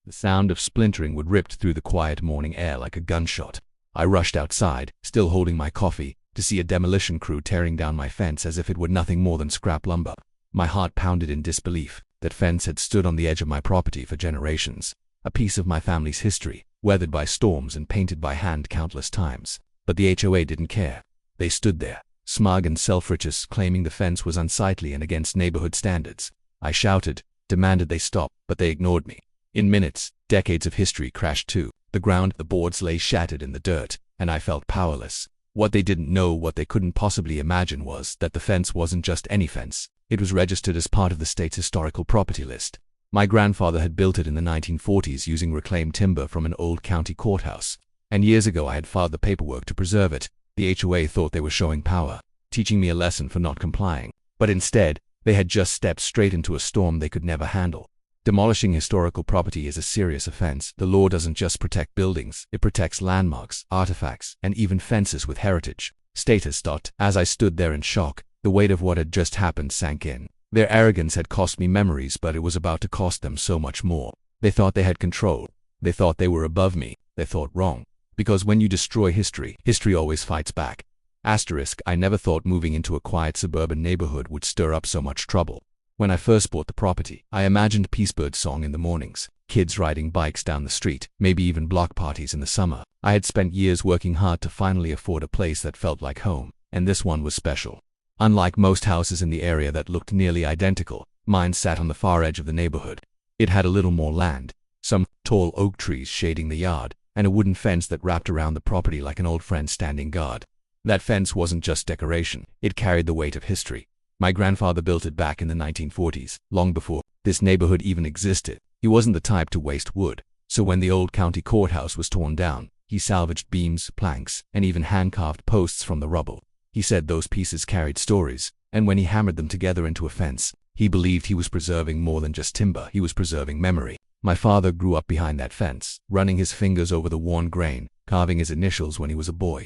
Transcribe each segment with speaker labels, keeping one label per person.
Speaker 1: The sound of splintering would rip through the quiet morning air like a gunshot. I rushed outside, still holding my coffee, to see a demolition crew tearing down my fence as if it were nothing more than scrap lumber. My heart pounded in disbelief. That fence had stood on the edge of my property for generations, a piece of my family's history, weathered by storms and painted by hand countless times. But the HOA didn't care. They stood there, smug and self-righteous, claiming the fence was unsightly and against neighborhood standards. I shouted, demanded they stop, but they ignored me. In minutes, decades of history crashed too. The ground, the boards lay shattered in the dirt, and I felt powerless. What they didn't know, what they couldn't possibly imagine, was that the fence wasn't just any fence. It was registered as part of the state's historical property list. My grandfather had built it in the 1940s using reclaimed timber from an old county courthouse, and years ago I had filed the paperwork to preserve it. The HOA thought they were showing power, teaching me a lesson for not complying. But instead, they had just stepped straight into a storm they could never handle. Demolishing historical property is a serious offense. The law doesn't just protect buildings, it protects landmarks, artifacts, and even fences with heritage status. As I stood there in shock, the weight of what had just happened sank in. Their arrogance had cost me memories, but it was about to cost them so much more. They thought they had control. They thought they were above me. They thought wrong. Because when you destroy history, history always fights back. I never thought moving into a quiet suburban neighborhood would stir up so much trouble. When I first bought the property, I imagined Peacebird song in the mornings, kids riding bikes down the street, maybe even block parties in the summer. I had spent years working hard to finally afford a place that felt like home, and this one was special. Unlike most houses in the area that looked nearly identical, mine sat on the far edge of the neighborhood. It had a little more land, some tall oak trees shading the yard, and a wooden fence that wrapped around the property like an old friend standing guard. That fence wasn't just decoration, it carried the weight of history. My grandfather built it back in the 1940s, long before this neighborhood even existed. He wasn't the type to waste wood, so when the old county courthouse was torn down, he salvaged beams, planks, and even hand-carved posts from the rubble. He said those pieces carried stories, and when he hammered them together into a fence, he believed he was preserving more than just timber, he was preserving memory. My father grew up behind that fence, running his fingers over the worn grain, carving his initials when he was a boy.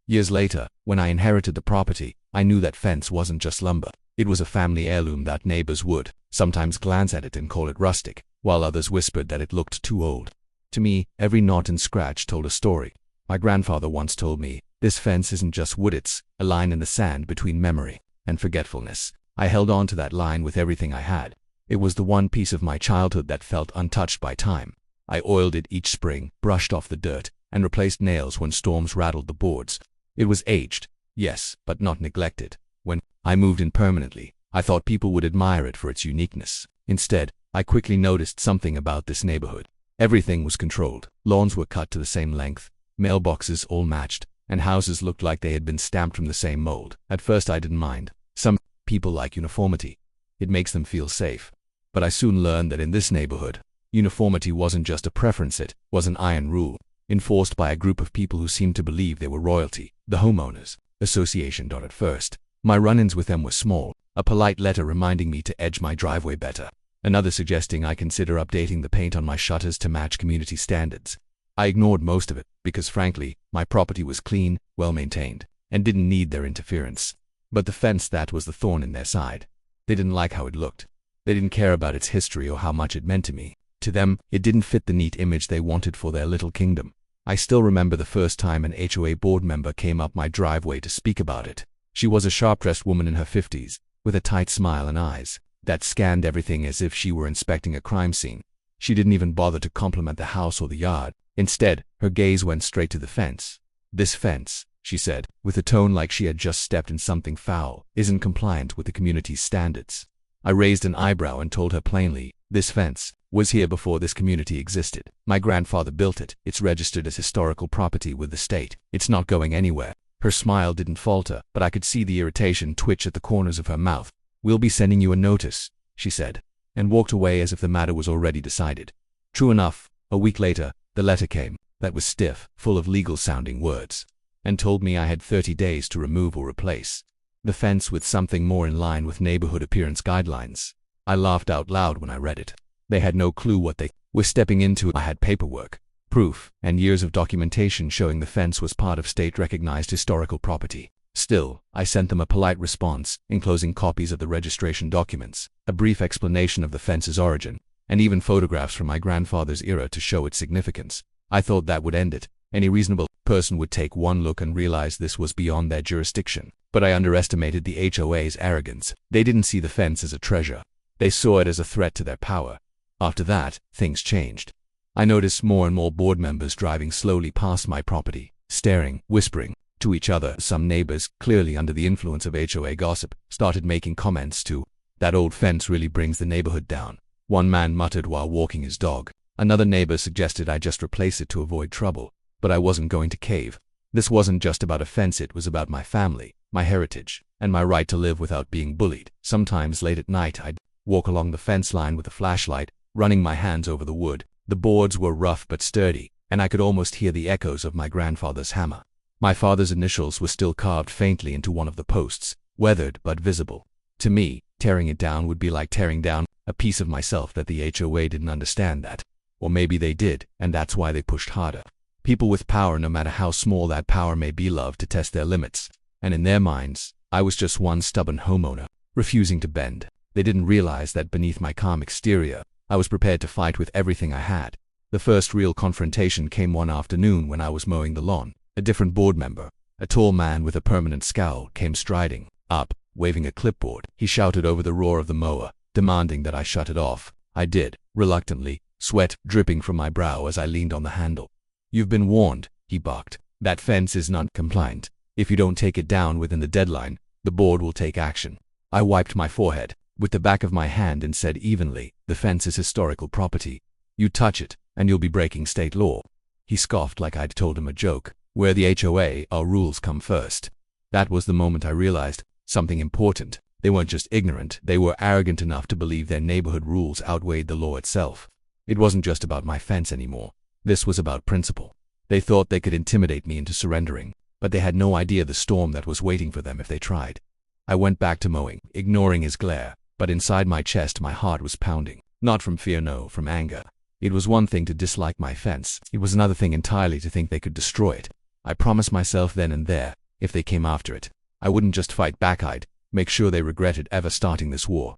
Speaker 1: Years later, when I inherited the property, I knew that fence wasn't just lumber. It was a family heirloom that neighbors would sometimes glance at it and call it rustic, while others whispered that it looked too old. To me, every knot and scratch told a story. My grandfather once told me, this fence isn't just wood, it's a line in the sand between memory and forgetfulness. I held on to that line with everything I had. It was the one piece of my childhood that felt untouched by time. I oiled it each spring, brushed off the dirt, and replaced nails when storms rattled the boards. It was aged, yes, but not neglected. When I moved in permanently, I thought people would admire it for its uniqueness. Instead, I quickly noticed something about this neighborhood. Everything was controlled. Lawns were cut to the same length, mailboxes all matched, and houses looked like they had been stamped from the same mold. At first I didn't mind. Some people like uniformity. It makes them feel safe. But I soon learned that in this neighborhood, uniformity wasn't just a preference, it was an iron rule, enforced by a group of people who seemed to believe they were royalty, the Homeowners Association. At first, my run-ins with them were small, a polite letter reminding me to edge my driveway better, another suggesting I consider updating the paint on my shutters to match community standards. I ignored most of it, because frankly, my property was clean, well-maintained, and didn't need their interference. But the fence, that was the thorn in their side. They didn't like how it looked. They didn't care about its history or how much it meant to me. To them, it didn't fit the neat image they wanted for their little kingdom. I still remember the first time an HOA board member came up my driveway to speak about it. She was a sharp-dressed woman in her 50s, with a tight smile and eyes that scanned everything as if she were inspecting a crime scene. She didn't even bother to compliment the house or the yard. Instead, her gaze went straight to the fence. "This fence," she said, with a tone like she had just stepped in something foul, "isn't compliant with the community's standards." I raised an eyebrow and told her plainly, "This fence was here before this community existed. My grandfather built it. It's registered as historical property with the state. It's not going anywhere." Her smile didn't falter, but I could see the irritation twitch at the corners of her mouth. "We'll be sending you a notice," she said, and walked away as if the matter was already decided. True enough, a week later, the letter came. That was stiff, full of legal-sounding words, and told me I had 30 days to remove or replace the fence with something more in line with neighborhood appearance guidelines. I laughed out loud when I read it. They had no clue what they were stepping into. I had paperwork, proof, and years of documentation showing the fence was part of state-recognized historical property. Still, I sent them a polite response, enclosing copies of the registration documents, a brief explanation of the fence's origin, and even photographs from my grandfather's era to show its significance. I thought that would end it. Any reasonable person would take one look and realize this was beyond their jurisdiction. But I underestimated the HOA's arrogance. They didn't see the fence as a treasure. They saw it as a threat to their power. After that, things changed. I noticed more and more board members driving slowly past my property, staring, whispering to each other. Some neighbors, clearly under the influence of HOA gossip, started making comments too. "That old fence really brings the neighborhood down," one man muttered while walking his dog. Another neighbor suggested I just replace it to avoid trouble, but I wasn't going to cave. This wasn't just about a fence, it was about my family, my heritage, and my right to live without being bullied. Sometimes late at night I'd walk along the fence line with a flashlight, running my hands over the wood. The boards were rough but sturdy, and I could almost hear the echoes of my grandfather's hammer. My father's initials were still carved faintly into one of the posts, weathered but visible. To me, tearing it down would be like tearing down a piece of myself. That the HOA didn't understand that. Or maybe they did, and that's why they pushed harder. People with power, no matter how small that power may be, love to test their limits. And in their minds, I was just one stubborn homeowner, refusing to bend. They didn't realize that beneath my calm exterior, I was prepared to fight with everything I had. The first real confrontation came one afternoon when I was mowing the lawn. A different board member, a tall man with a permanent scowl, came striding up, waving a clipboard. He shouted over the roar of the mower, demanding that I shut it off. I did, reluctantly, sweat dripping from my brow as I leaned on the handle. "You've been warned," he barked. "That fence is non-compliant. If you don't take it down within the deadline, the board will take action." I wiped my forehead with the back of my hand and said evenly, "The fence is historical property. You touch it, and you'll be breaking state law." He scoffed like I'd told him a joke. "Where the HOA, our rules come first." That was the moment I realized something important. They weren't just ignorant, they were arrogant enough to believe their neighborhood rules outweighed the law itself. It wasn't just about my fence anymore. This was about principle. They thought they could intimidate me into surrendering, but they had no idea the storm that was waiting for them if they tried. I went back to mowing, ignoring his glare, but inside my chest my heart was pounding. Not from fear, no, from anger. It was one thing to dislike my fence. It was another thing entirely to think they could destroy it. I promised myself then and there, if they came after it, I wouldn't just fight back, I'd make sure they regretted ever starting this war.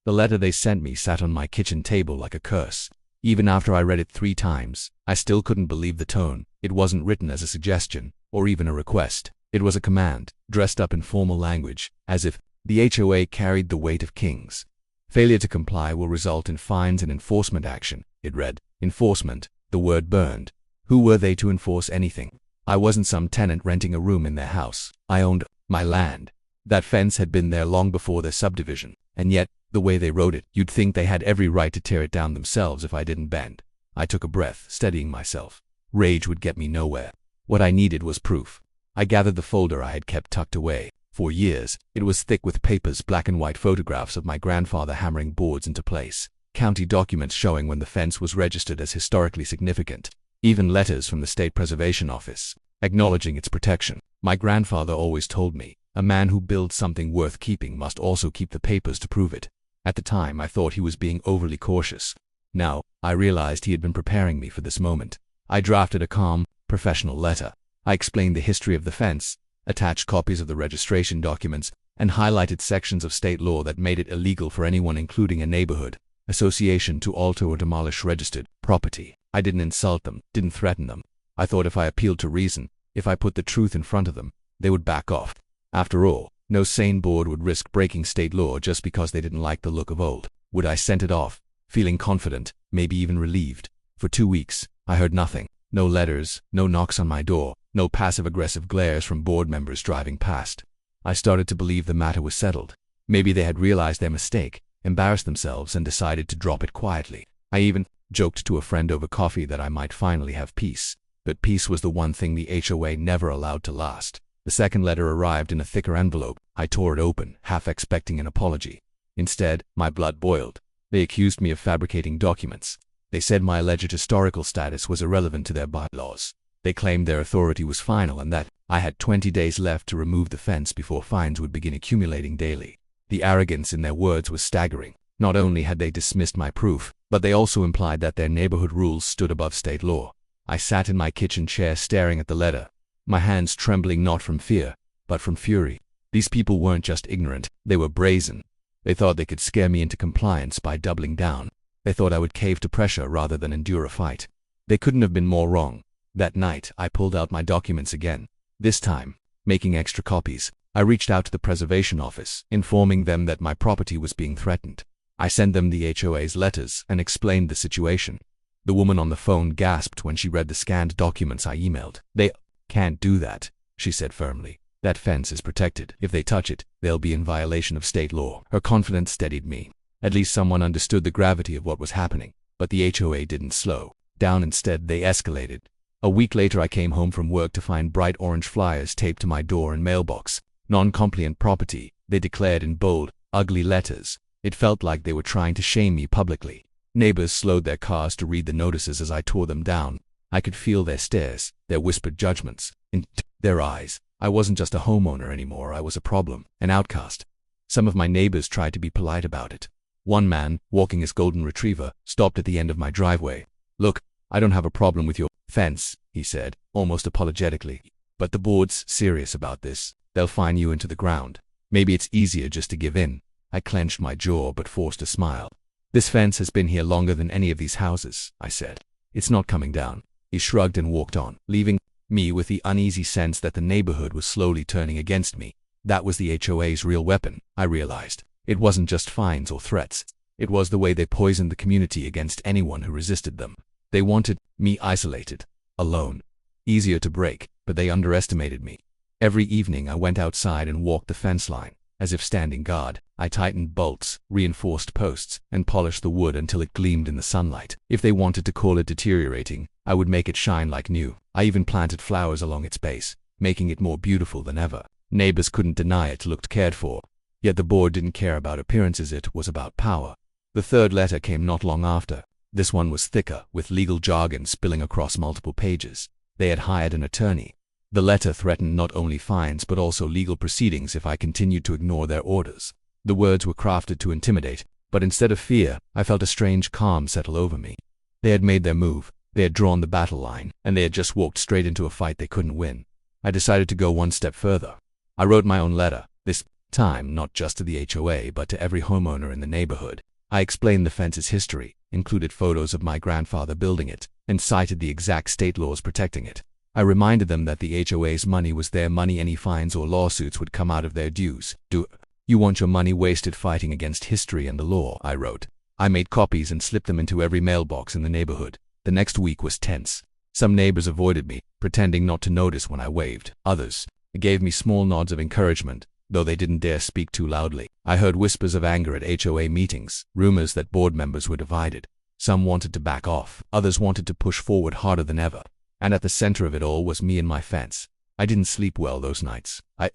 Speaker 1: The letter they sent me sat on my kitchen table like a curse. Even after I read it 3 times, I still couldn't believe the tone. It wasn't written as a suggestion, or even a request. It was a command, dressed up in formal language, as if the HOA carried the weight of kings. "Failure to comply will result in fines and enforcement action," it read. Enforcement, the word burned. Who were they to enforce anything? I wasn't some tenant renting a room in their house. I owned my land. That fence had been there long before their subdivision, and yet, the way they wrote it, you'd think they had every right to tear it down themselves if I didn't bend. I took a breath, steadying myself. Rage would get me nowhere. What I needed was proof. I gathered the folder I had kept tucked away. For years, it was thick with papers, black and white photographs of my grandfather hammering boards into place, county documents showing when the fence was registered as historically significant, even letters from the State Preservation Office, acknowledging its protection. My grandfather always told me, a man who builds something worth keeping must also keep the papers to prove it. At the time, I thought he was being overly cautious. Now, I realized he had been preparing me for this moment. I drafted a calm, professional letter. I explained the history of the fence, attached copies of the registration documents, and highlighted sections of state law that made it illegal for anyone, including a neighborhood association, to alter or demolish registered property. I didn't insult them, didn't threaten them. I thought if I appealed to reason, if I put the truth in front of them, they would back off. After all, no sane board would risk breaking state law just because they didn't like the look of old wood. I sent it off, feeling confident, maybe even relieved. For 2 weeks, I heard nothing. No letters, no knocks on my door, no passive-aggressive glares from board members driving past. I started to believe the matter was settled. Maybe they had realized their mistake, embarrassed themselves, and decided to drop it quietly. I even joked to a friend over coffee that I might finally have peace. But peace was the one thing the HOA never allowed to last. The second letter arrived in a thicker envelope. I tore it open, half expecting an apology. Instead, my blood boiled. They accused me of fabricating documents. They said my alleged historical status was irrelevant to their bylaws. They claimed their authority was final and that I had 20 days left to remove the fence before fines would begin accumulating daily. The arrogance in their words was staggering. Not only had they dismissed my proof, but they also implied that their neighborhood rules stood above state law. I sat in my kitchen chair staring at the letter, my hands trembling not from fear, but from fury. These people weren't just ignorant, they were brazen. They thought they could scare me into compliance by doubling down. They thought I would cave to pressure rather than endure a fight. They couldn't have been more wrong. That night, I pulled out my documents again. This time, making extra copies, I reached out to the preservation office, informing them that my property was being threatened. I sent them the HOA's letters and explained the situation. The woman on the phone gasped when she read the scanned documents I emailed. "They can't do that," she said firmly. "That fence is protected. If they touch it, they'll be in violation of state law." Her confidence steadied me. At least someone understood the gravity of what was happening. But the HOA didn't slow down. Instead, they escalated. A week later, I came home from work to find bright orange flyers taped to my door and mailbox. "Non-compliant property," they declared in bold, ugly letters. It felt like they were trying to shame me publicly. Neighbors slowed their cars to read the notices as I tore them down. I could feel their stares, their whispered judgments, in their eyes. I wasn't just a homeowner anymore, I was a problem, an outcast. Some of my neighbors tried to be polite about it. One man, walking his golden retriever, stopped at the end of my driveway. "Look, I don't have a problem with your fence," he said, almost apologetically. "But the board's serious about this. They'll fine you into the ground. Maybe it's easier just to give in." I clenched my jaw but forced a smile. "This fence has been here longer than any of these houses," I said. "It's not coming down." He shrugged and walked on, leaving me with the uneasy sense that the neighborhood was slowly turning against me. That was the HOA's real weapon, I realized. It wasn't just fines or threats. It was the way they poisoned the community against anyone who resisted them. They wanted me isolated, alone, easier to break, but they underestimated me. Every evening I went outside and walked the fence line, as if standing guard. I tightened bolts, reinforced posts, and polished the wood until it gleamed in the sunlight. If they wanted to call it deteriorating, I would make it shine like new. I even planted flowers along its base, making it more beautiful than ever. Neighbors couldn't deny it looked cared for. Yet the board didn't care about appearances, it was about power. The third letter came not long after. This one was thicker, with legal jargon spilling across multiple pages. They had hired an attorney. The letter threatened not only fines but also legal proceedings if I continued to ignore their orders. The words were crafted to intimidate, but instead of fear, I felt a strange calm settle over me. They had made their move, they had drawn the battle line, and they had just walked straight into a fight they couldn't win. I decided to go one step further. I wrote my own letter, this time not just to the HOA but to every homeowner in the neighborhood. I explained the fence's history, included photos of my grandfather building it, and cited the exact state laws protecting it. I reminded them that the HOA's money was their money, any fines or lawsuits would come out of their dues. "Do you want your money wasted fighting against history and the law?" I wrote. I made copies and slipped them into every mailbox in the neighborhood. The next week was tense. Some neighbors avoided me, pretending not to notice when I waved. Others gave me small nods of encouragement, though they didn't dare speak too loudly. I heard whispers of anger at HOA meetings, rumors that board members were divided. Some wanted to back off, others wanted to push forward harder than ever. And at the center of it all was me and my fence. I didn't sleep well those nights. I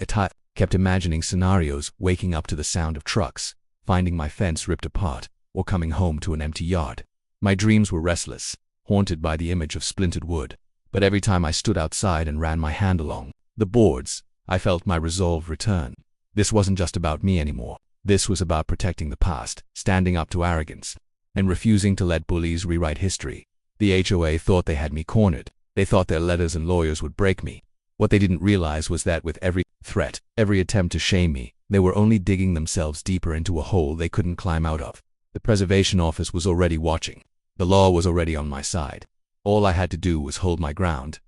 Speaker 1: kept imagining scenarios, waking up to the sound of trucks, finding my fence ripped apart, or coming home to an empty yard. My dreams were restless, haunted by the image of splintered wood. But every time I stood outside and ran my hand along the boards, I felt my resolve return. This wasn't just about me anymore. This was about protecting the past, standing up to arrogance, and refusing to let bullies rewrite history. The HOA thought they had me cornered. They thought their letters and lawyers would break me. What they didn't realize was that with every threat, every attempt to shame me, they were only digging themselves deeper into a hole they couldn't climb out of. The preservation office was already watching. The law was already on my side. All I had to do was hold my ground,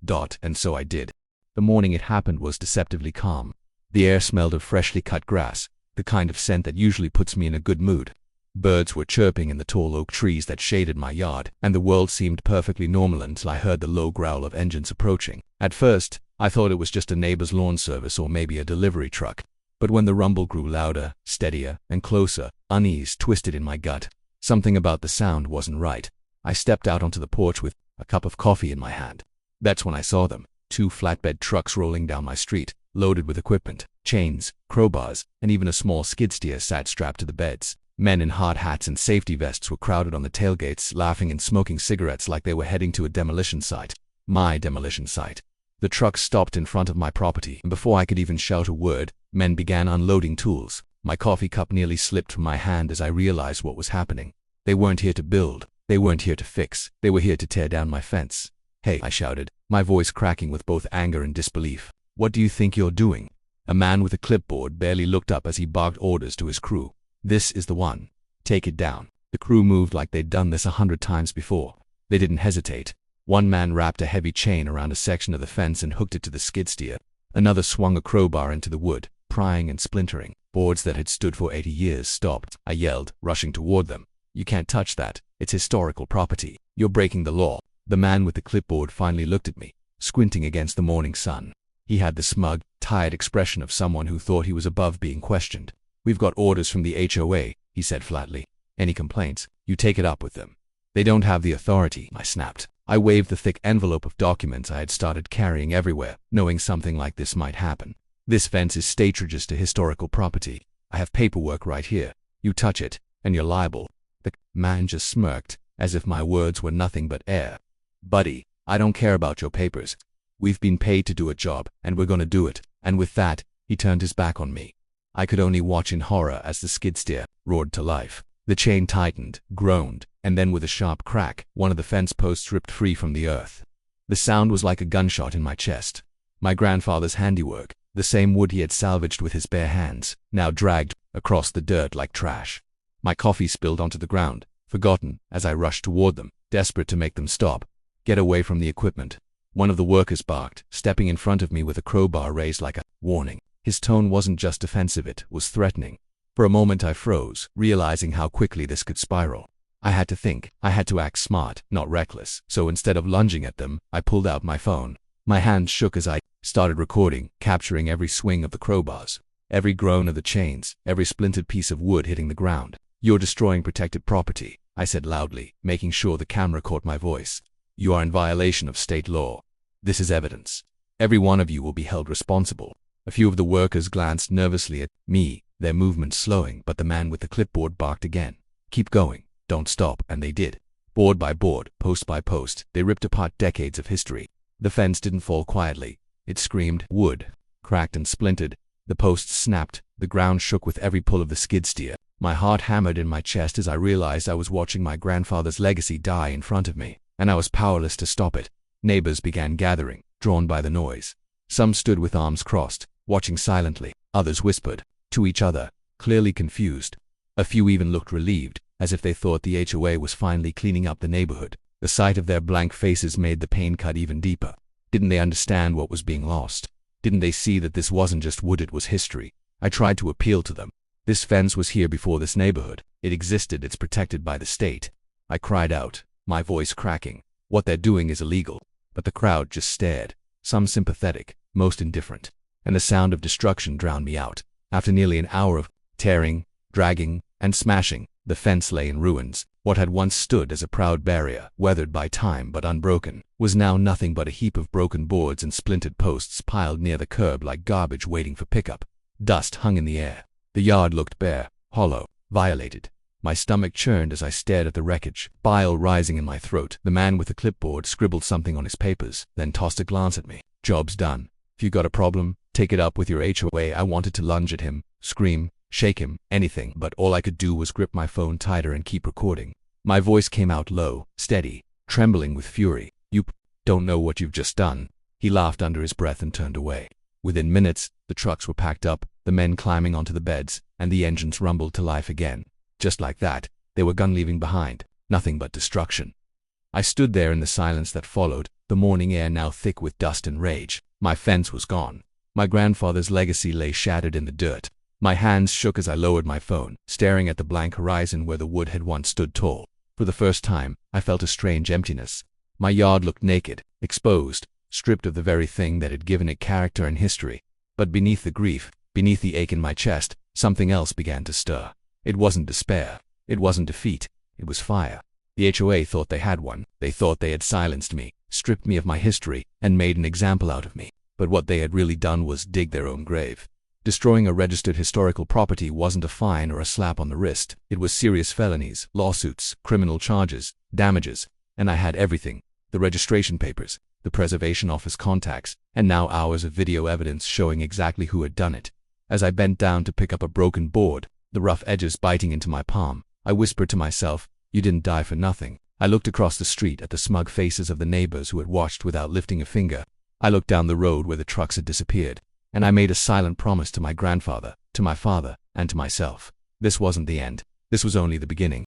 Speaker 1: and so I did. The morning it happened was deceptively calm. The air smelled of freshly cut grass, the kind of scent that usually puts me in a good mood. Birds were chirping in the tall oak trees that shaded my yard, and the world seemed perfectly normal until I heard the low growl of engines approaching. At first, I thought it was just a neighbor's lawn service or maybe a delivery truck. But when the rumble grew louder, steadier, and closer, unease twisted in my gut. Something about the sound wasn't right. I stepped out onto the porch with a cup of coffee in my hand. That's when I saw them. 2 flatbed trucks rolling down my street, loaded with equipment, chains, crowbars, and even a small skid steer sat strapped to the beds. Men in hard hats and safety vests were crowded on the tailgates, laughing and smoking cigarettes like they were heading to a demolition site. My demolition site. The trucks stopped in front of my property, and before I could even shout a word, men began unloading tools. My coffee cup nearly slipped from my hand as I realized what was happening. They weren't here to build. They weren't here to fix. They were here to tear down my fence. "Hey," I shouted, my voice cracking with both anger and disbelief. "What do you think you're doing?" A man with a clipboard barely looked up as he barked orders to his crew. "This is the one. Take it down." The crew moved like they'd done this 100 times before. They didn't hesitate. One man wrapped a heavy chain around a section of the fence and hooked it to the skid steer. Another swung a crowbar into the wood, prying and splintering. Boards that had stood for 80 years stopped. I yelled, rushing toward them. "You can't touch that. It's historical property. You're breaking the law." The man with the clipboard finally looked at me, squinting against the morning sun. He had the smug, tired expression of someone who thought he was above being questioned. "We've got orders from the HOA," he said flatly. "Any complaints, you take it up with them." "They don't have the authority," I snapped. I waved the thick envelope of documents I had started carrying everywhere, knowing something like this might happen. "This fence is state register historical property. I have paperwork right here. You touch it, and you're liable." The man just smirked, as if my words were nothing but air. "Buddy, I don't care about your papers. We've been paid to do a job, and we're gonna do it." And with that, he turned his back on me. I could only watch in horror as the skid steer roared to life. The chain tightened, groaned, and then with a sharp crack, one of the fence posts ripped free from the earth. The sound was like a gunshot in my chest. My grandfather's handiwork, the same wood he had salvaged with his bare hands, now dragged across the dirt like trash. My coffee spilled onto the ground, forgotten, as I rushed toward them, desperate to make them stop. "Get away from the equipment." One of the workers barked, stepping in front of me with a crowbar raised like a warning. His tone wasn't just defensive, it was threatening. For a moment I froze, realizing how quickly this could spiral. I had to think. I had to act smart, not reckless. So instead of lunging at them, I pulled out my phone. My hands shook as I started recording, capturing every swing of the crowbars, every groan of the chains, every splintered piece of wood hitting the ground. "You're destroying protected property," I said loudly, making sure the camera caught my voice. "You are in violation of state law. This is evidence. Every one of you will be held responsible." A few of the workers glanced nervously at me, their movements slowing, but the man with the clipboard barked again. "Keep going. Don't stop." And they did. Board by board, post by post, they ripped apart decades of history. The fence didn't fall quietly. It screamed. Wood cracked and splintered. The posts snapped. The ground shook with every pull of the skid steer. My heart hammered in my chest as I realized I was watching my grandfather's legacy die in front of me, and I was powerless to stop it. Neighbors began gathering, drawn by the noise. Some stood with arms crossed, watching silently. Others whispered to each other, clearly confused. A few even looked relieved, as if they thought the HOA was finally cleaning up the neighborhood. The sight of their blank faces made the pain cut even deeper. Didn't they understand what was being lost? Didn't they see that this wasn't just wood, it was history? I tried to appeal to them. This fence was here before this neighborhood. It existed, it's protected by the state. I cried out, my voice cracking. What they're doing is illegal. But the crowd just stared, some sympathetic, most indifferent. And the sound of destruction drowned me out. After nearly an hour of tearing, dragging, and smashing, the fence lay in ruins. What had once stood as a proud barrier, weathered by time but unbroken, was now nothing but a heap of broken boards and splintered posts piled near the curb like garbage waiting for pickup. Dust hung in the air. The yard looked bare, hollow, violated. My stomach churned as I stared at the wreckage, bile rising in my throat. The man with the clipboard scribbled something on his papers, then tossed a glance at me. "Job's done. If you got a problem, take it up with your HOA." I wanted to lunge at him, scream, shake him, anything, but all I could do was grip my phone tighter and keep recording. My voice came out low, steady, trembling with fury. "You don't know what you've just done." He laughed under his breath and turned away. Within minutes, the trucks were packed up, the men climbing onto the beds, and the engines rumbled to life again. Just like that, they were gone, leaving behind nothing but destruction. I stood there in the silence that followed, the morning air now thick with dust and rage. My fence was gone. My grandfather's legacy lay shattered in the dirt. My hands shook as I lowered my phone, staring at the blank horizon where the wood had once stood tall. For the first time, I felt a strange emptiness. My yard looked naked, exposed, stripped of the very thing that had given it character and history. But beneath the grief, beneath the ache in my chest, something else began to stir. It wasn't despair. It wasn't defeat. It was fire. The HOA thought they had one. They thought they had silenced me, stripped me of my history, and made an example out of me. But what they had really done was dig their own grave. Destroying a registered historical property wasn't a fine or a slap on the wrist. It was serious felonies, lawsuits, criminal charges, damages, and I had everything. The registration papers, the preservation office contacts, and now hours of video evidence showing exactly who had done it. As I bent down to pick up a broken board, the rough edges biting into my palm, I whispered to myself, "You didn't die for nothing." I looked across the street at the smug faces of the neighbors who had watched without lifting a finger. I looked down the road where the trucks had disappeared, and I made a silent promise to my grandfather, to my father, and to myself. This wasn't the end. This was only the beginning.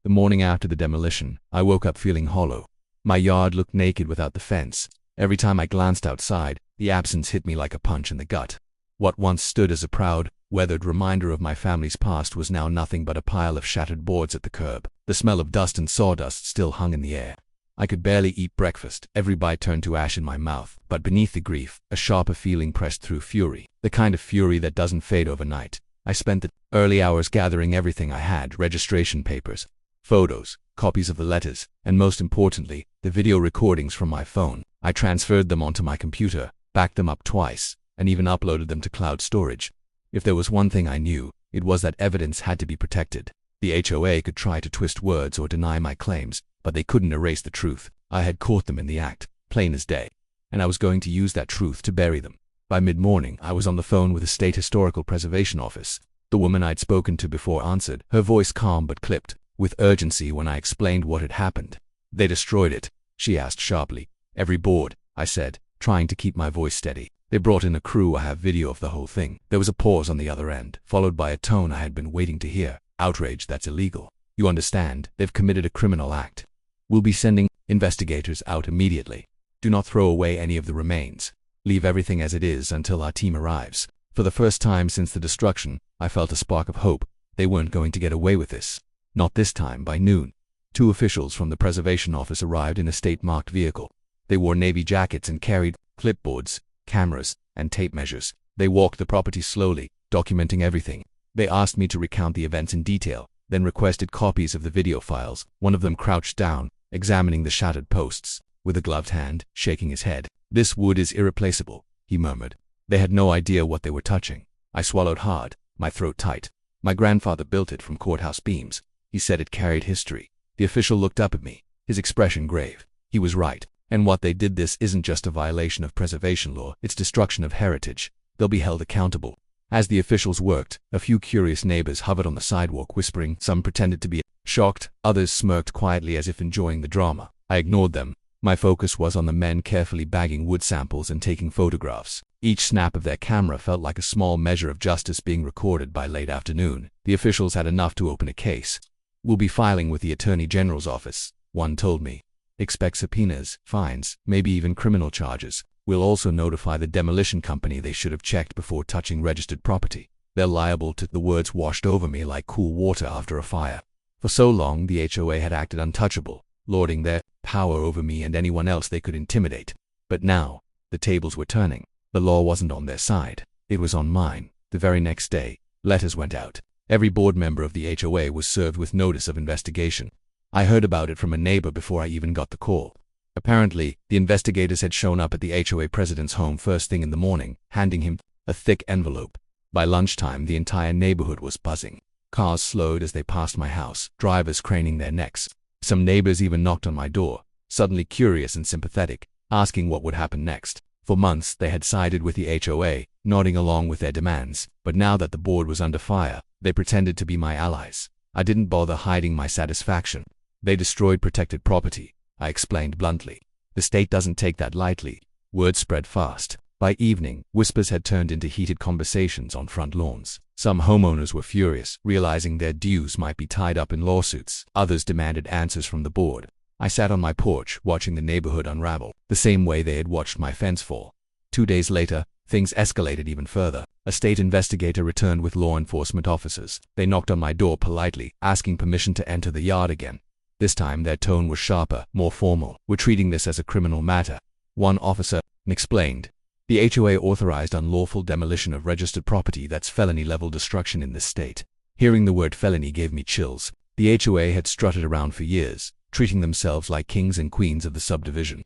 Speaker 1: The morning after the demolition, I woke up feeling hollow. My yard looked naked without the fence. Every time I glanced outside, the absence hit me like a punch in the gut. What once stood as a proud, weathered reminder of my family's past was now nothing but a pile of shattered boards at the curb. The smell of dust and sawdust still hung in the air. I could barely eat breakfast. Every bite turned to ash in my mouth. But beneath the grief, a sharper feeling pressed through fury. The kind of fury that doesn't fade overnight. I spent the early hours gathering everything I had: registration papers, photos, copies of the letters, and most importantly, the video recordings from my phone. I transferred them onto my computer, backed them up twice, and even uploaded them to cloud storage. If there was one thing I knew, it was that evidence had to be protected. The HOA could try to twist words or deny my claims, but they couldn't erase the truth. I had caught them in the act, plain as day, and I was going to use that truth to bury them. By mid-morning, I was on the phone with the State Historical Preservation Office. The woman I'd spoken to before answered, her voice calm but clipped with urgency when I explained what had happened. "They destroyed it?" she asked sharply. "Every board," I said, trying to keep my voice steady. "They brought in a crew. I have video of the whole thing." There was a pause on the other end, followed by a tone I had been waiting to hear. "Outrage, that's illegal. You understand, they've committed a criminal act. We'll be sending investigators out immediately. Do not throw away any of the remains. Leave everything as it is until our team arrives." For the first time since the destruction, I felt a spark of hope. They weren't going to get away with this. Not this time. By noon, 2 officials from the preservation office arrived in a state-marked vehicle. They wore navy jackets and carried clipboards, cameras, and tape measures. They walked the property slowly, documenting everything. They asked me to recount the events in detail, then requested copies of the video files. One of them crouched down, examining the shattered posts, with a gloved hand, shaking his head. "This wood is irreplaceable," he murmured. They had no idea what they were touching. I swallowed hard, my throat tight. "My grandfather built it from courthouse beams. He said it carried history." The official looked up at me, his expression grave. He was right. And what they did, this isn't just a violation of preservation law, it's destruction of heritage. They'll be held accountable. As the officials worked, a few curious neighbors hovered on the sidewalk whispering. Some pretended to be shocked, others smirked quietly as if enjoying the drama. I ignored them. My focus was on the men carefully bagging wood samples and taking photographs. Each snap of their camera felt like a small measure of justice being recorded. By late afternoon, the officials had enough to open a case. "We'll be filing with the Attorney General's office," one told me. "Expect subpoenas, fines, maybe even criminal charges. We'll also notify the demolition company. They should have checked before touching registered property. They're liable to..." The words washed over me like cool water after a fire. For so long, the HOA had acted untouchable, lording their power over me and anyone else they could intimidate. But now, the tables were turning. The law wasn't on their side. It was on mine. The very next day, letters went out. Every board member of the HOA was served with notice of investigation. I heard about it from a neighbor before I even got the call. Apparently, the investigators had shown up at the HOA president's home first thing in the morning, handing him a thick envelope. By lunchtime, the entire neighborhood was buzzing. Cars slowed as they passed my house, drivers craning their necks. Some neighbors even knocked on my door, suddenly curious and sympathetic, asking what would happen next. For months, they had sided with the HOA, nodding along with their demands. But now that the board was under fire, they pretended to be my allies. I didn't bother hiding my satisfaction. "They destroyed protected property," I explained bluntly. "The state doesn't take that lightly." Word spread fast. By evening, whispers had turned into heated conversations on front lawns. Some homeowners were furious, realizing their dues might be tied up in lawsuits. Others demanded answers from the board. I sat on my porch, watching the neighborhood unravel, the same way they had watched my fence fall. 2 days later, things escalated even further. A state investigator returned with law enforcement officers. They knocked on my door politely, asking permission to enter the yard again. This time, their tone was sharper, more formal. "We're treating this as a criminal matter," one officer explained. "The HOA authorized unlawful demolition of registered property. That's felony-level destruction in this state." Hearing the word felony gave me chills. The HOA had strutted around for years, treating themselves like kings and queens of the subdivision.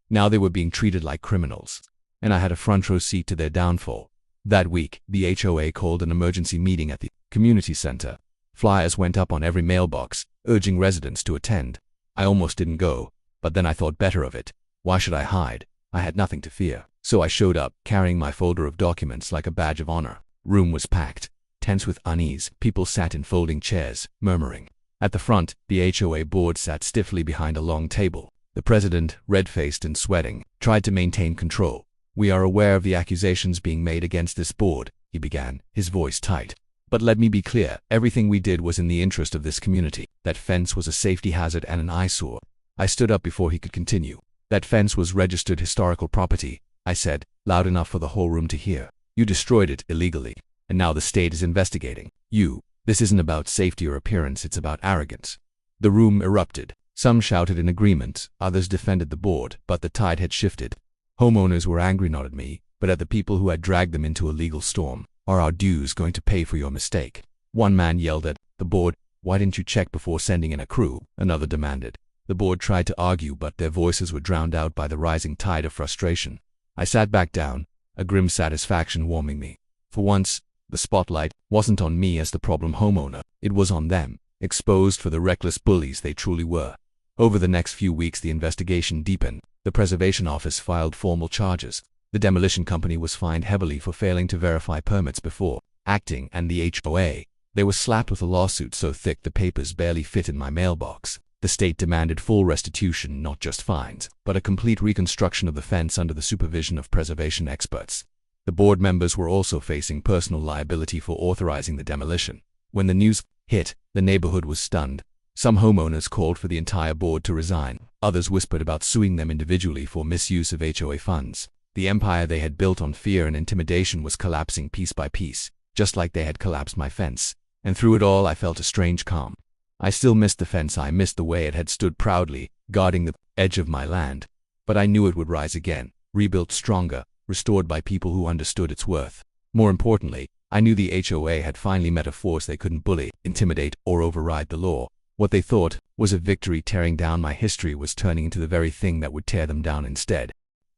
Speaker 1: Now they were being treated like criminals, and I had a front-row seat to their downfall. That week, the HOA called an emergency meeting at the community center. Flyers went up on every mailbox, urging residents to attend. I almost didn't go, but then I thought better of it. Why should I hide? I had nothing to fear. So I showed up, carrying my folder of documents like a badge of honor. Room was packed, tense with unease. People sat in folding chairs, murmuring. At the front, the HOA board sat stiffly behind a long table. The president, red-faced and sweating, tried to maintain control. "We are aware of the accusations being made against this board," he began, his voice tight. "But let me be clear, everything we did was in the interest of this community. That fence was a safety hazard and an eyesore. I stood up before he could continue. That fence was registered historical property, I said, loud enough for the whole room to hear. You destroyed it illegally, and now the state is investigating you. This isn't about safety or appearance, it's about arrogance. The room erupted. Some shouted in agreement, others defended the board, but the tide had shifted. Homeowners were angry not at me, but at the people who had dragged them into a legal storm. Are our dues going to pay for your mistake? One man yelled at the board, why didn't you check before sending in a crew? Another demanded. The board tried to argue, but their voices were drowned out by the rising tide of frustration. I sat back down, a grim satisfaction warming me. For once, the spotlight wasn't on me as the problem homeowner, it was on them, exposed for the reckless bullies they truly were. Over the next few weeks the investigation deepened. The Preservation Office filed formal charges. The demolition company was fined heavily for failing to verify permits before acting, and the HOA, they were slapped with a lawsuit so thick the papers barely fit in my mailbox. The state demanded full restitution, not just fines, but a complete reconstruction of the fence under the supervision of preservation experts. The board members were also facing personal liability for authorizing the demolition. When the news hit, the neighborhood was stunned. Some homeowners called for the entire board to resign. Others whispered about suing them individually for misuse of HOA funds. The empire they had built on fear and intimidation was collapsing piece by piece, just like they had collapsed my fence. And through it all I felt a strange calm. I still missed the fence, I missed the way it had stood proudly, guarding the edge of my land. But I knew it would rise again, rebuilt stronger, restored by people who understood its worth. More importantly, I knew the HOA had finally met a force they couldn't bully, intimidate, or override the law. What they thought was a victory tearing down my history was turning into the very thing that would tear them down instead.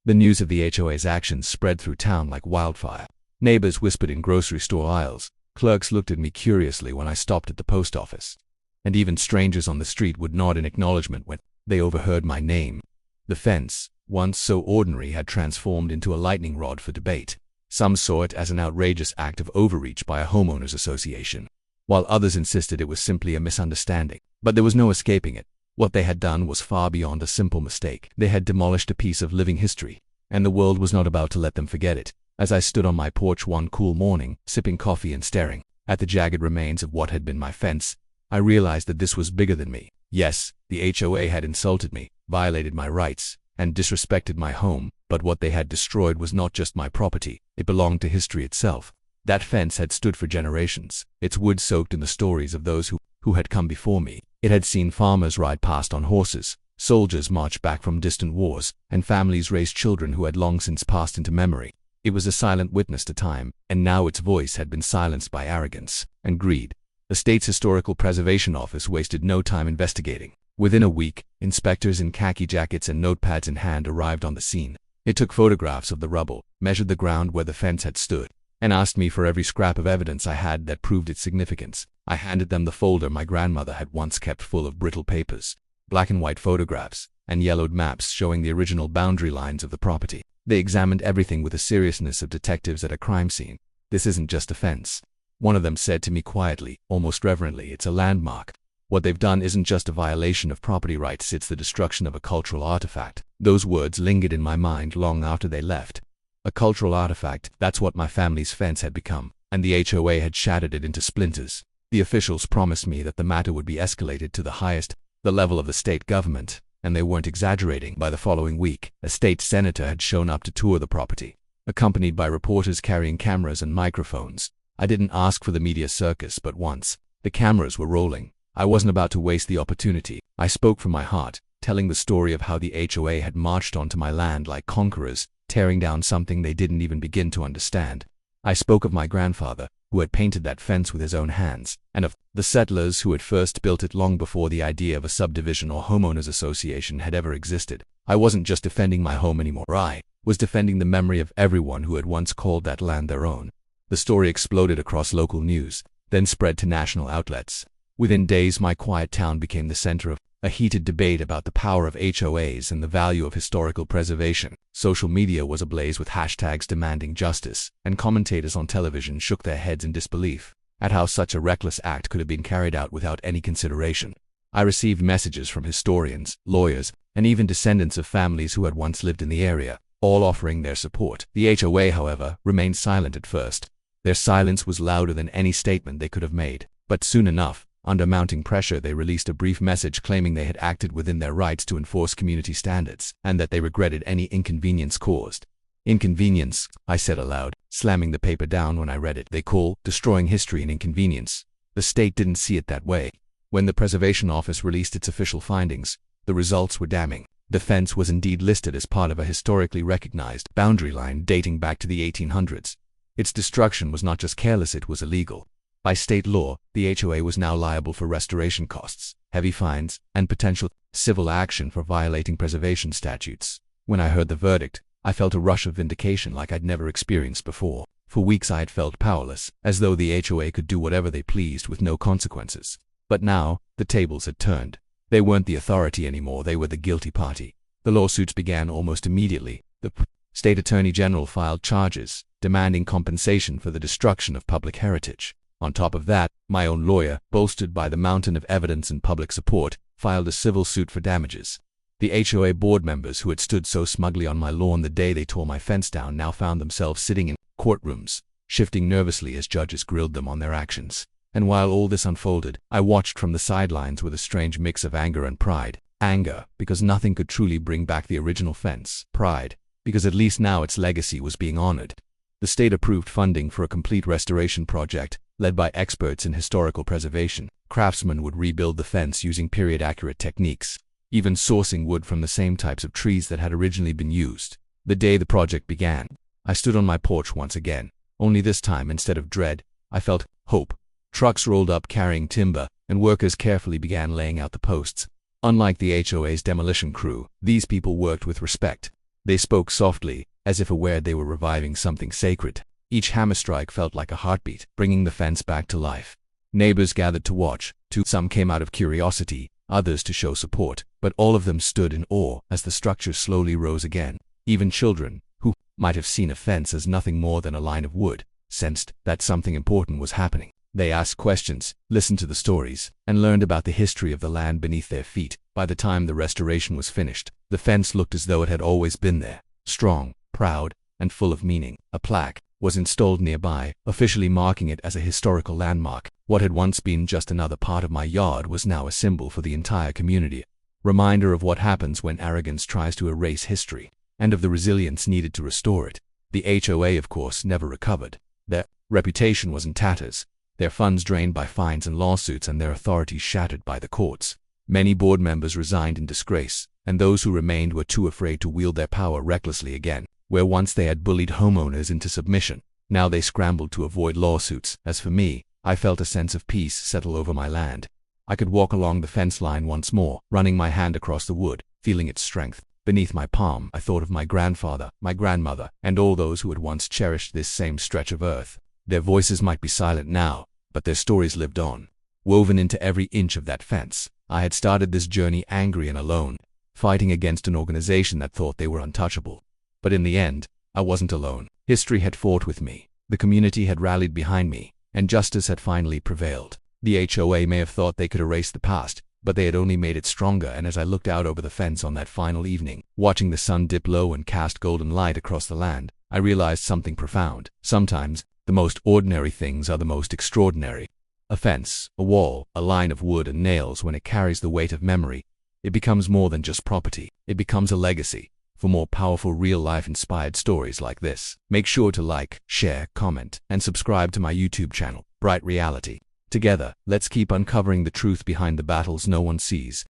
Speaker 1: The news of the HOA's actions spread through town like wildfire. Neighbors whispered in grocery store aisles. Clerks looked at me curiously when I stopped at the post office. And even strangers on the street would nod in acknowledgement when they overheard my name. The fence, once so ordinary, had transformed into a lightning rod for debate. Some saw it as an outrageous act of overreach by a homeowners association, while others insisted it was simply a misunderstanding. But there was no escaping it. What they had done was far beyond a simple mistake. They had demolished a piece of living history, and the world was not about to let them forget it. As I stood on my porch one cool morning, sipping coffee and staring at the jagged remains of what had been my fence, I realized that this was bigger than me. Yes, the HOA had insulted me, violated my rights, and disrespected my home, but what they had destroyed was not just my property, it belonged to history itself. That fence had stood for generations, its wood soaked in the stories of those who had come before me. It had seen farmers ride past on horses, soldiers march back from distant wars, and families raise children who had long since passed into memory. It was a silent witness to time, and now its voice had been silenced by arrogance and greed. The state's Historical Preservation Office wasted no time investigating. Within a week, inspectors in khaki jackets and notepads in hand arrived on the scene. It took photographs of the rubble, measured the ground where the fence had stood, and asked me for every scrap of evidence I had that proved its significance. I handed them the folder my grandmother had once kept full of brittle papers, black and white photographs, and yellowed maps showing the original boundary lines of the property. They examined everything with the seriousness of detectives at a crime scene. This isn't just a fence. One of them said to me quietly, almost reverently, it's a landmark. What they've done isn't just a violation of property rights, it's the destruction of a cultural artifact. Those words lingered in my mind long after they left. A cultural artifact, that's what my family's fence had become, and the HOA had shattered it into splinters. The officials promised me that the matter would be escalated to the level of the state government, and they weren't exaggerating. By the following week, a state senator had shown up to tour the property, accompanied by reporters carrying cameras and microphones. I didn't ask for the media circus, but once the cameras were rolling, I wasn't about to waste the opportunity. I spoke from my heart, telling the story of how the HOA had marched onto my land like conquerors, tearing down something they didn't even begin to understand. I spoke of my grandfather, who had painted that fence with his own hands, and of the settlers who had first built it long before the idea of a subdivision or homeowners association had ever existed. I wasn't just defending my home anymore, I was defending the memory of everyone who had once called that land their own. The story exploded across local news, then spread to national outlets. Within days, my quiet town became the center of a heated debate about the power of HOAs and the value of historical preservation. Social media was ablaze with hashtags demanding justice, and commentators on television shook their heads in disbelief at how such a reckless act could have been carried out without any consideration. I received messages from historians, lawyers, and even descendants of families who had once lived in the area, all offering their support. The HOA, however, remained silent at first. Their silence was louder than any statement they could have made. But soon enough, Under mounting pressure, they released a brief message claiming they had acted within their rights to enforce community standards, and that they regretted any inconvenience caused. Inconvenience, I said aloud, slamming the paper down when I read it. They call destroying history an inconvenience. The state didn't see it that way. When the Preservation Office released its official findings, the results were damning. The fence was indeed listed as part of a historically recognized boundary line dating back to the 1800s. Its destruction was not just careless, it was illegal. By state law, the HOA was now liable for restoration costs, heavy fines, and potential civil action for violating preservation statutes. When I heard the verdict, I felt a rush of vindication like I'd never experienced before. For weeks I had felt powerless, as though the HOA could do whatever they pleased with no consequences. But now, the tables had turned. They weren't the authority anymore, they were the guilty party. The lawsuits began almost immediately. The state attorney general filed charges, demanding compensation for the destruction of public heritage. On top of that, my own lawyer, bolstered by the mountain of evidence and public support, filed a civil suit for damages. The HOA board members who had stood so smugly on my lawn the day they tore my fence down now found themselves sitting in courtrooms, shifting nervously as judges grilled them on their actions. And while all this unfolded, I watched from the sidelines with a strange mix of anger and pride. Anger, because nothing could truly bring back the original fence. Pride, because at least now its legacy was being honored. The state approved funding for a complete restoration project, led by experts in historical preservation. Craftsmen would rebuild the fence using period-accurate techniques, even sourcing wood from the same types of trees that had originally been used. The day the project began, I stood on my porch once again. Only this time, instead of dread, I felt hope. Trucks rolled up carrying timber, and workers carefully began laying out the posts. Unlike the HOA's demolition crew, these people worked with respect. They spoke softly, as if aware they were reviving something sacred. Each hammer strike felt like a heartbeat, bringing the fence back to life. Neighbors gathered to watch. Some came out of curiosity, others to show support, but all of them stood in awe as the structure slowly rose again. Even children, who might have seen a fence as nothing more than a line of wood, sensed that something important was happening. They asked questions, listened to the stories, and learned about the history of the land beneath their feet. By the time the restoration was finished, the fence looked as though it had always been there, strong, proud, and full of meaning. A plaque was installed nearby, officially marking it as a historical landmark. What had once been just another part of my yard was now a symbol for the entire community. Reminder of what happens when arrogance tries to erase history, and of the resilience needed to restore it. The HOA, of course, never recovered. Their reputation was in tatters, their funds drained by fines and lawsuits, and their authority shattered by the courts. Many board members resigned in disgrace, and those who remained were too afraid to wield their power recklessly again. Where once they had bullied homeowners into submission, now they scrambled to avoid lawsuits. As for me, I felt a sense of peace settle over my land. I could walk along the fence line once more, running my hand across the wood, feeling its strength. Beneath my palm, I thought of my grandfather, my grandmother, and all those who had once cherished this same stretch of earth. Their voices might be silent now, but their stories lived on, woven into every inch of that fence. I had started this journey angry and alone, fighting against an organization that thought they were untouchable. But in the end, I wasn't alone. History had fought with me, the community had rallied behind me, and justice had finally prevailed. The HOA may have thought they could erase the past, but they had only made it stronger. And as I looked out over the fence on that final evening, watching the sun dip low and cast golden light across the land, I realized something profound. Sometimes, the most ordinary things are the most extraordinary. A fence, a wall, a line of wood and nails, when it carries the weight of memory, it becomes more than just property. It becomes a legacy. For more powerful real-life inspired stories like this, make sure to like, share, comment, and subscribe to my YouTube channel, Bright Reality. Together, let's keep uncovering the truth behind the battles no one sees.